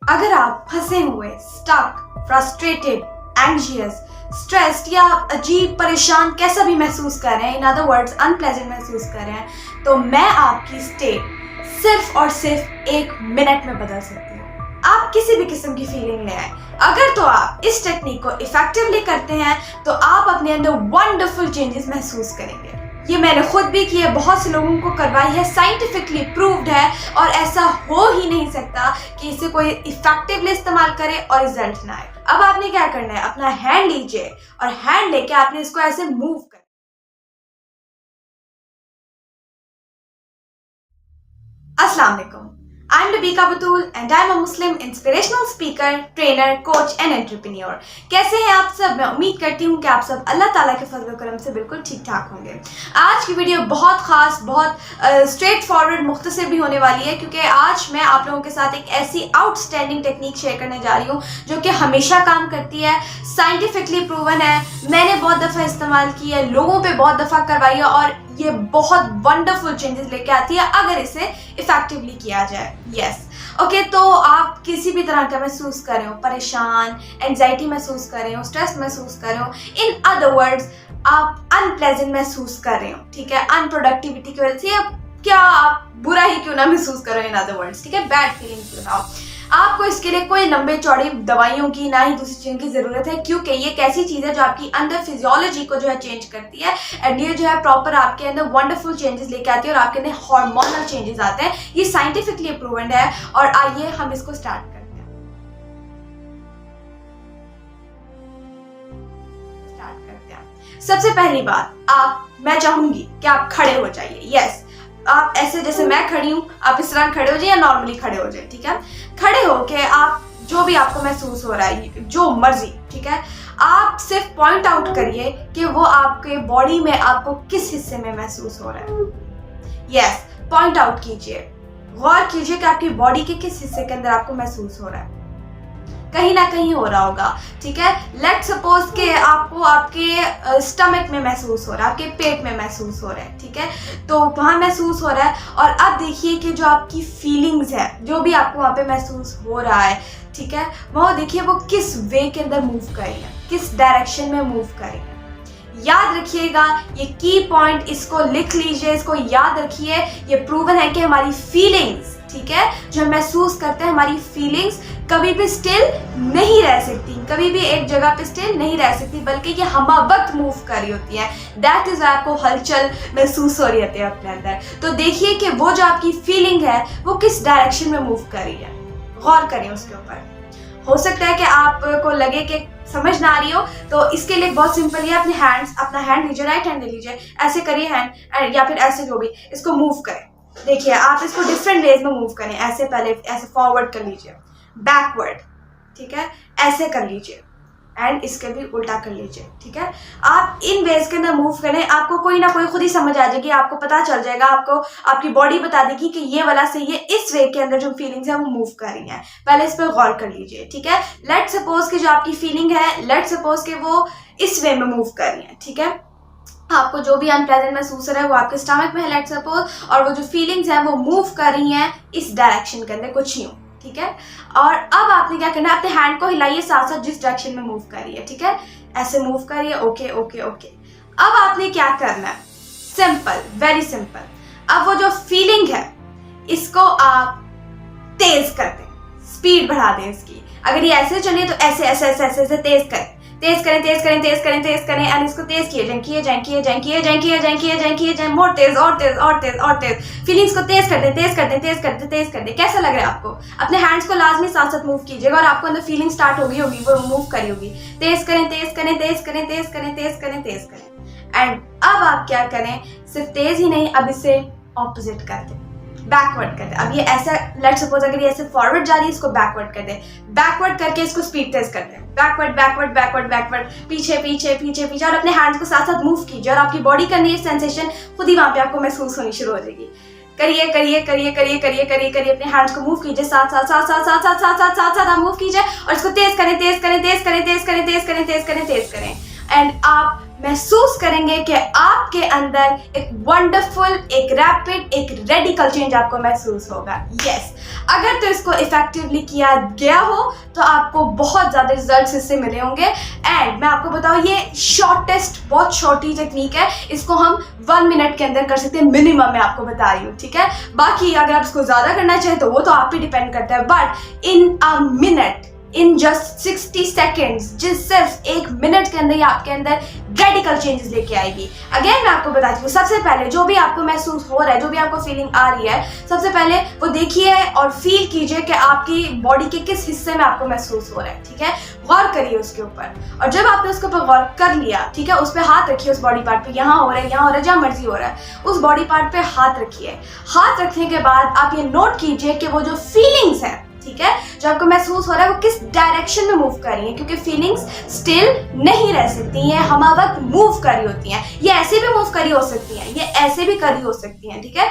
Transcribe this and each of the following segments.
अगर आप फंसे हुए, स्टक, फ्रस्ट्रेटेड, एंग्जियस, स्ट्रेस्ड या अजीब, परेशान कैसा भी महसूस कर रहे हैं, इन अदर वर्ड्स अनप्लेजेंट महसूस कर रहे हैं, तो मैं आपकी स्टेट सिर्फ और सिर्फ 1 मिनट में बदल सकती हूँ। आप किसी भी किस्म की फीलिंग ले आए, अगर तो आप इस टेक्निक को इफेक्टिवली करते हैं तो आप अपने अंदर वंडरफुल चेंजेस महसूस करेंगे। ये मैंने खुद भी की है, बहुत से लोगों को करवाई है, साइंटिफिकली प्रूव्ड है और ऐसा हो ही नहीं सकता कि इसे कोई इफेक्टिवली इस्तेमाल करे और रिजल्ट ना आए। अब आपने क्या करना है, अपना हैंड लीजिए और हैंड लेके आपने इसको ऐसे मूव करना। अस्सलाम वालेकुम, I am Nabika Batul and I am a Muslim inspirational speaker, trainer, coach and entrepreneur। कैसे हैं आप सब? मैं उम्मीद करती हूँ कि आप सब अल्लाह ताला के फजल करम से बिल्कुल ठीक ठाक होंगे। आज की वीडियो बहुत खास, बहुत स्ट्रेट फॉरवर्ड, मुख्तसर भी होने वाली है क्योंकि आज मैं आप लोगों के साथ एक ऐसी आउटस्टैंडिंग टेक्निक शेयर करने जा रही हूँ जो कि हमेशा काम करती है, साइंटिफिकली प्रूवन है, मैंने बहुत दफ़ा इस्तेमाल की है, लोगों पर बहुत दफ़ा करवाई है और ये बहुत वंडरफुल चेंजेस लेके आती है अगर इसे इफेक्टिवली किया जाए। यस, ओके, तो आप किसी भी तरह का महसूस कर रहे हो, परेशान, एंजाइटी महसूस कर रहे हो, स्ट्रेस महसूस कर रहे हो, इन अदर वर्ड्स आप अनप्लेजेंट महसूस कर रहे हो, ठीक है, अनप्रोडक्टिविटी की वजह से, या क्या आप बुरा ही क्यों ना महसूस कर रहे हो, इन अदर वर्ड्स, ठीक है, बैड फीलिंग क्यों ना हो, आपको इसके लिए कोई लंबे चौड़े दवाइयों की ना ही दूसरी चीज़ों की ज़रूरत है क्योंकि ये एक ऐसी चीज़ है जो आपकी अंदर फिजियोलॉजी को जो है चेंज करती है एंड ये जो है प्रॉपर आपके अंदर वंडरफुल चेंजेस लेके आती है और आपके अंदर हार्मोनल चेंजेस आते हैं। ये साइंटिफिकली प्रूव्ड है और आइए हम इसको स्टार्ट करते हैं। सबसे पहली बात, मैं चाहूंगी कि आप खड़े हो जाइए। यस, आप ऐसे जैसे मैं खड़ी हूँ, आप इस तरह खड़े हो जाए या नॉर्मली खड़े हो जाए, ठीक है। खड़े होके आप जो भी आपको महसूस हो रहा है, जो मर्जी, ठीक है, आप सिर्फ पॉइंट आउट करिए कि वो आपके बॉडी में आपको किस हिस्से में महसूस हो रहा है। यस, पॉइंट आउट कीजिए, गौर कीजिए कि आपकी बॉडी के किस हिस्से के अंदर आपको महसूस हो रहा है। कहीं ना कहीं हो रहा होगा, ठीक है। लेट सपोज के आपको आपके स्टमक में महसूस हो रहा है, आपके पेट में महसूस हो रहा है, ठीक है, तो वहाँ महसूस हो रहा है। और अब देखिए कि जो आपकी फीलिंग्स है, जो भी आपको वहाँ पे महसूस हो रहा है, ठीक है, वो देखिए वो किस वे के अंदर मूव कर रही है, किस डायरेक्शन में मूव कर रही है। याद रखिएगा, ये की पॉइंट, इसको लिख लीजिए, इसको याद रखिए। ये प्रूवन है कि हमारी फीलिंग्स, ठीक है, जो हम महसूस करते हैं, हमारी फीलिंग्स कभी भी स्टिल नहीं रह सकती, कभी भी एक जगह पे स्टिल नहीं रह सकती, बल्कि ये हम वक्त मूव कर रही होती है। दैट इज आपको हलचल महसूस हो रही होती है अपने अंदर। तो देखिए कि वो जो आपकी फीलिंग है वो किस डायरेक्शन में मूव कर रही है, गौर करें उसके ऊपर। हो सकता है कि आपको लगे कि समझ ना आ रही हो, तो इसके लिए बहुत सिंपल है, अपना हैंड लीजिए, राइट हैंड ले लीजिए, ऐसे करिए हैंड, या फिर ऐसे, जो भी, इसको मूव करें। देखिए आप इसको डिफरेंट वेज में मूव करें, ऐसे पहले ऐसे फॉरवर्ड कर लीजिए, बैकवर्ड, ठीक है, ऐसे कर लीजिए एंड इसके भी उल्टा कर लीजिए, ठीक है। आप इन वेज के अंदर मूव करें, आपको कोई ना कोई खुद ही समझ आ जाएगी, आपको पता चल जाएगा, आपको आपकी बॉडी बता देगी कि ये वाला सही है, इस वे के अंदर जो फीलिंग्स है वो मूव कर रही हैं। पहले इस पर गौर कर लीजिए, ठीक है। लेट सपोज कि जो आपकी फीलिंग है, लेट सपोज कि वो इस वे में मूव कर रही है, ठीक है, आपको जो भी अनप्लेजेंट महसूस हो रहा है वो आपके स्टमक में है, लेट सपोज, और वो जो फीलिंग्स हैं वो मूव कर रही हैं इस डायरेक्शन के अंदर, कुछ यूं, ठीक है। और अब आपने क्या करना है, अपने हैंड को हिलाइए साथ साथ जिस डायरेक्शन में मूव कर रही है, ठीक है, ऐसे मूव करिए। ओके ओके ओके, अब आपने क्या करना है, सिंपल, वेरी सिंपल। अब वो जो फीलिंग है इसको आप तेज कर दें, स्पीड बढ़ा दें इसकी। अगर ये ऐसे चलिए तो ऐसे ऐसे ऐसे ऐसे ऐसे तेज करें, तेज करें, तेज करें, तेज करें, तेज करें, एंड इसको तेज किए जाएं, किए जाएं, किए जाएं, किए जाएं, किए जाएं, किए जाएं, किए जाएं, मोर तेज, और तेज, और तेज, और तेज। फीलिंग्स को तेज कर दें, तेज कर दें, तेज कर दें, तेज कर दें। कैसा लग रहा है आपको? अपने हैंड्स को लाजमी साथ साथ मूव कीजिएगा और आपको अंदर फीलिंग स्टार्ट होगी, वो मूव करी होगी। तेज करें, तेज करें, तेज करें, तेज करें, तेज करें, तेज करें। एंड अब आप क्या करें, सिर्फ तेज ही नहीं, अब इसे ऑपोजिट कर दें, बैकवर्ड कर दे। अब ये ऐसा, लेट सपोज अगर ये ऐसे फॉरवर्ड जा रही है, इसको बैकवर्ड कर दे, बैकवर्ड करके इसको स्पीड तेज कर दे, बैकवर्ड बैकवर्ड बैकवर्ड बैकवर्ड, पीछे पीछे पीछे पीछे, और अपने हैंड्स को साथ साथ मूव कीजिए और आपकी बॉडी का ये सेंसेशन खुद ही वहां पे आपको महसूस होनी शुरू हो जाएगी। करिए करिए करिए करिए करिए करिए करिए, अपने हैंड्स को मूव कीजिए, साथ साथ साथ साथ साथ साथ साथ साथ साथ साथ आप मूव कीजिए और इसको तेज करें, तेज करें, तेज करें, तेज करें, तेज करें, तेज करें, तेज करें। एंड आप महसूस करेंगे कि आपके अंदर एक वंडरफुल, एक रैपिड, एक रेडिकल चेंज आपको महसूस होगा। यस, अगर तो इसको इफेक्टिवली किया गया हो तो आपको बहुत ज़्यादा रिजल्ट्स इससे मिले होंगे। एंड मैं आपको बताऊँ, ये शॉर्टेस्ट, बहुत छोटी टेक्निक है, इसको हम 1 मिनट के अंदर कर सकते हैं मिनिमम, मैं आपको बता रही हूँ, ठीक है। बाकी अगर आप इसको ज़्यादा करना चाहें तो वो तो आप पे डिपेंड करता है, but in a minute, in just 60 seconds, जिस सिर्फ 1 मिनट के अंदर ही आपके अंदर रेडिकल चेंजेस लेके आएगी। अगेन मैं आपको बताती हूँ, सबसे पहले जो भी आपको महसूस हो रहा है, जो भी आपको फीलिंग आ रही है, सबसे पहले वो देखिए और फील कीजिए कि आपकी बॉडी के किस हिस्से में आपको महसूस हो रहा है, ठीक है। गौर करिए उसके ऊपर, और जब आपने उसके ऊपर गौर कर लिया, ठीक है, उस पर हाथ रखिए, उस बॉडी पार्ट पे, यहाँ हो रहा है, यहाँ हो रहा है, जहाँ मर्जी हो रहा है, उस बॉडी पार्ट पे हाथ रखिए। हाथ रखने के बाद आप ये नोट कीजिए कि वो जो फीलिंग्स हैं, ठीक है, जो आपको महसूस हो रहा है, वो किस डायरेक्शन में मूव कर रही है, क्योंकि फीलिंग्स स्टिल नहीं रह सकती हैं, हम वक्त मूव कर रही होती हैं। ये ऐसे भी मूव करी हो सकती हैं, ये ऐसे भी करी हो सकती हैं, ठीक है,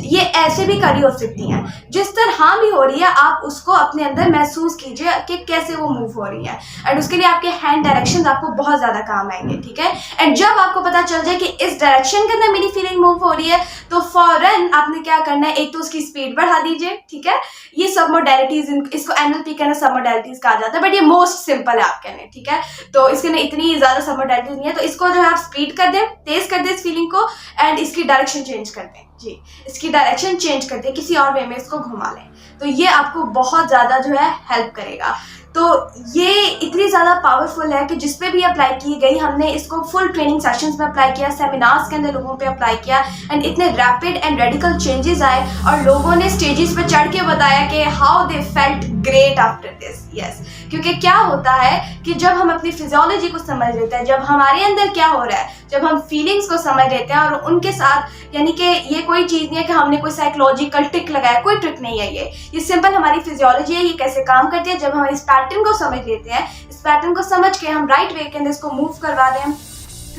ये ऐसे भी करी हो सकती हैं। जिस तरह भी हो रही है, आप उसको अपने अंदर महसूस कीजिए कि कैसे वो मूव हो रही है, एंड उसके लिए आपके हैंड डायरेक्शन आपको बहुत ज्यादा काम आएंगे, ठीक है। एंड जब आपको पता चल जाए कि इस डायरेक्शन के अंदर मेरी फीलिंग मूव हो रही है, तो फौरन आपने क्या करना है, एक तो उसकी स्पीड बढ़ा दीजिए, ठीक है। ये सब मोडेलिटीज, इसको NLP कहना, सब मोडेलिटीज कहा जाता है, बट ये मोस्ट सिंपल है आप कहने, ठीक है। तो इसके अंदर इतनी ज्यादा सब मोडेलिटीज नहीं है, तो इसको जो है आप स्पीड कर दें, तेज कर दें इस फीलिंग को, एंड इसकी डायरेक्शन चेंज कर दें, जी, इसकी डायरेक्शन चेंज कर दें, किसी और वे में इसको घुमा लें, तो ये आपको बहुत ज्यादा जो है हेल्प करेगा। तो ये इतनी ज़्यादा पावरफुल है कि जिस पे भी अप्लाई की गई, हमने इसको फुल ट्रेनिंग सेशंस में अप्लाई किया, सेमिनार्स के अंदर लोगों पे अप्लाई किया, एंड इतने रैपिड एंड रेडिकल चेंजेस आए, और लोगों ने स्टेजेस पे चढ़ के बताया कि how they felt great after this. Yes, क्योंकि क्या होता है कि जब हम अपनी फिजियोलॉजी को समझ लेते हैं, जब हमारे अंदर क्या हो रहा है, जब हम फीलिंग्स को समझ लेते हैं और उनके साथ, यानी कि ये कोई चीज़ नहीं है कि हमने कोई साइकोलॉजिकल ट्रिक लगाया, कोई ट्रिक नहीं है, ये सिंपल हमारी फिजियोलॉजी है, ये कैसे काम करती है। जब हम इस पैटर्न को समझ लेते हैं, इस पैटर्न को समझ के हम राइट वे के अंदर इसको मूव करवा दें,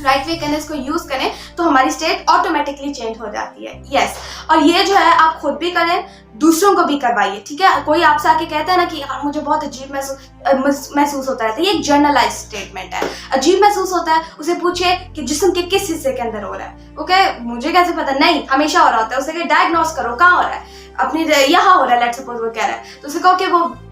राइट वे के अंदर इसको यूज करें, तो हमारी स्टेट ऑटोमेटिकली चेंज हो जाती है। यस, और ये जो है आप खुद भी करें, दूसरों को भी करवाइए, ठीक है। कोई आपसे आके कहता है ना कि यार मुझे बहुत अजीब महसूस होता रहता है, ये एक जर्नलाइज स्टेटमेंट है, अजीब महसूस होता है, उसे पूछे कि जिस्म के किस हिस्से के अंदर हो रहा है, ओके, मुझे कैसे पता, नहीं, हमेशा हो रहा होता है, उसे डायग्नोस करो, कहाँ हो रहा है, अपनी यहाँ हो रहा है, लेट्स सपोज वो कह रहा है, तो उसे कहो कि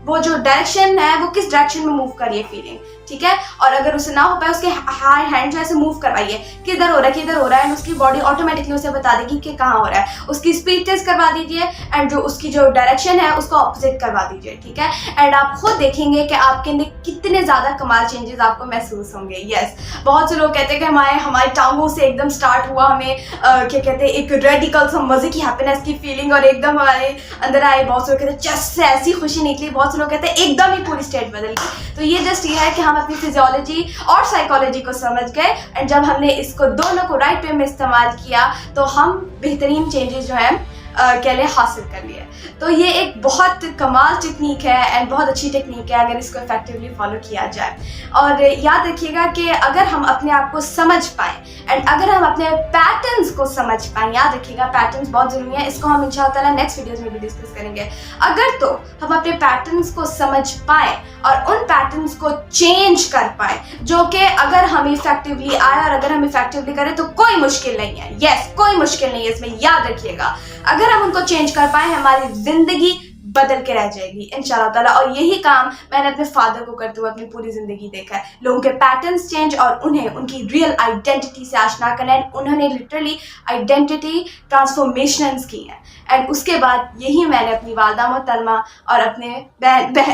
वो जो डायरेक्शन है, वो किस डायरेक्शन में मूव कर रही है फीलिंग, ठीक है। और अगर उसे ना हो पाए, उसके हैंड जो है मूव करवाइए, किधर हो रहा है, किधर हो रहा है, एंड उसकी बॉडी ऑटोमेटिकली उसे बता देगी कि कहाँ हो रहा है। उसकी स्पीड तेज करवा दीजिए, एंड जो उसकी जो डायरेक्शन है उसको ऑपोजिट करवा दीजिए, ठीक है। एंड आप खुद देखेंगे कि आपके अंदर कितने ज्यादा कमाल चेंजेस आपको महसूस होंगे। यस, बहुत से लोग कहते हैं कि हमारी टांगों से एकदम स्टार्ट हुआ, हमें क्या कहते हैं, एक रेडिकल सा मजे की हैप्पीनेस की फीलिंग और एकदम हमारे अंदर आई। बहुत से लोग कहते हैं चेस्ट से ऐसी खुशी निकली, बहुत से लोग कहते हैं एकदम ही पूरी स्टेट बदल गई। तो ये जस्ट ये है कि हम अपनी फिजियोलॉजी और साइकोलॉजी को समझ गए, एंड जब हमने इसको दोनों को राइट वे में इस्तेमाल किया, तो हम बेहतरीन चेंजेस जो है के लिए हासिल कर लिए। तो ये एक बहुत कमाल टेक्निक है एंड बहुत अच्छी टेक्निक है अगर इसको इफेक्टिवली फॉलो किया जाए। और याद रखिएगा कि अगर हम अपने आप को समझ पाएँ एंड अगर हम अपने पैटर्न्स को समझ पाएँ, याद रखिएगा पैटर्न्स बहुत ज़रूरी है, इसको हम इंशाअल्लाह नेक्स्ट वीडियोस में भी डिस्कस करेंगे। अगर तो हम अपने पैटर्न्स को समझ पाएँ और उन पैटर्न्स को चेंज कर पाए, जो कि अगर हम इफेक्टिवली आए और अगर हम इफेक्टिवली करें तो कोई मुश्किल नहीं है। यस, कोई मुश्किल नहीं है इसमें, याद रखिएगा। अगर हम उनको चेंज कर पाए, हमारी जिंदगी बदल के रह जाएगी इंशाल्लाह ताला। और यही काम मैंने अपने फादर को करते हुए अपनी पूरी जिंदगी देखा है, लोगों के पैटर्न्स चेंज और उन्हें उनकी रियल आइडेंटिटी से आशना करना है। उन्होंने लिटरली आइडेंटिटी ट्रांसफॉर्मेशंस की हैं एंड उसके बाद यही मैंने अपनी वालदा मोहतरमा और अपने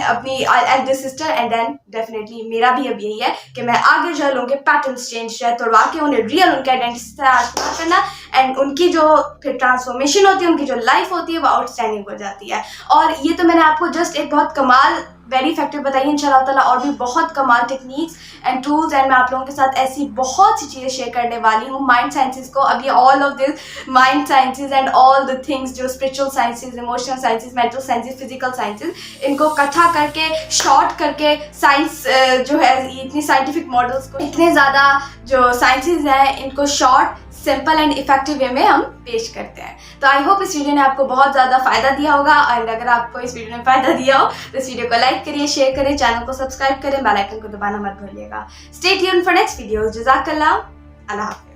अपनी elder sister and then definitely मेरा भी अब यही है कि मैं आगे जो है लोगों के पैटर्न्स चेंज तोड़वा के उन्हें रियल उनके आइडेंटिटी से आशना करना एंड उनकी जो फिर ट्रांसफॉर्मेशन होती है, उनकी जो लाइफ होती है वो आउटस्टैंडिंग हो जाती है। और ये तो मैंने आपको जस्ट एक बहुत कमाल वेरी इफेक्टिव बताइए इंशाल्लाह ताला, और भी बहुत कमाल टेक्निक्स एंड टूल्स एंड मैं आप लोगों के साथ ऐसी बहुत सी चीज़ें शेयर करने वाली हूँ। माइंड साइंसेस को अभी all of this mind sciences and all the things जो spiritual sciences, emotional sciences, mental sciences, physical sciences, इनको इकट्ठा करके शॉर्ट करके साइंस जो है इतनी साइंटिफिक मॉडल्स को, इतने ज़्यादा जो साइंसेस हैं इनको short simple and effective way में हम पेश करते हैं। तो आई होप इस वीडियो ने आपको बहुत ज़्यादा फायदा दिया होगा और अगर आपको इस वीडियो ने फायदा दिया हो तो इस वीडियो को लाइक करिए, शेयर करिए, चैनल को सब्सक्राइब करें, बेल आइकन को दबाना मत भूलिएगा। Stay tuned for next videos. जज़ाकल्लाह। अल्लाह हाफिज़।